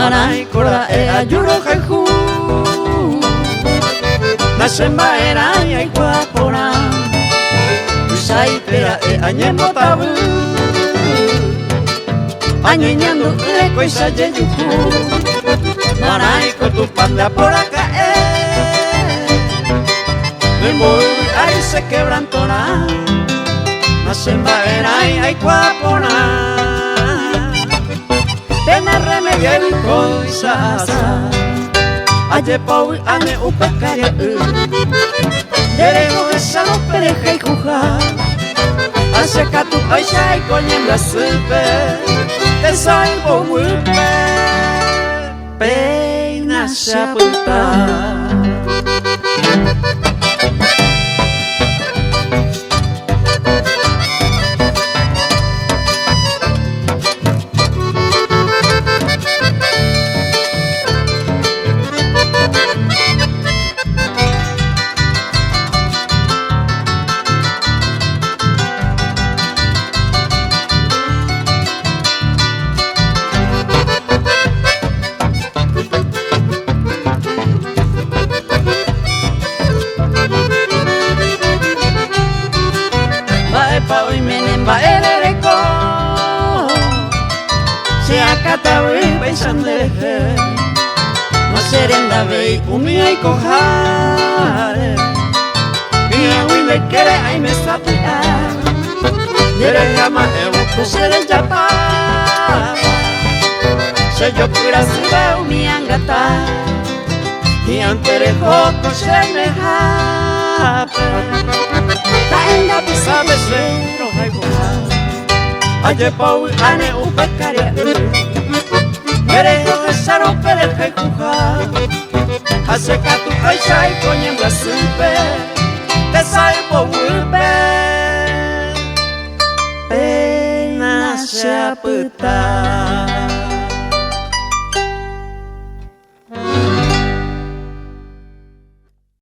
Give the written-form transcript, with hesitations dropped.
Marai kora e ayuro jaihu Nasemba era y guapora Usai pera e añemo tabu Añeñando le coisa yeyuku Marai ko tu panda por acá Memoi ahí se quebrantona Nasemba era y guapora Tena remedio y coisas Aye pau ane upakaria Derego esa no pereja y juja Hace katu aisha y coñenda supe Te salvo wilpe Peina shaputa Pau y menen baereko Se akataui beisandere Maserenda bei umia y kohare Ia wile kere ai mestatia Dere gama evo sere japa Se yo pura siba umia ngata Y antere hoko se me hape Taenda pisabe sero haigoha Aye pau ane upakaria Merego esaro pere haigoha Hace katu aisha y coñenda supe Te salvo wilpe Pena shaputa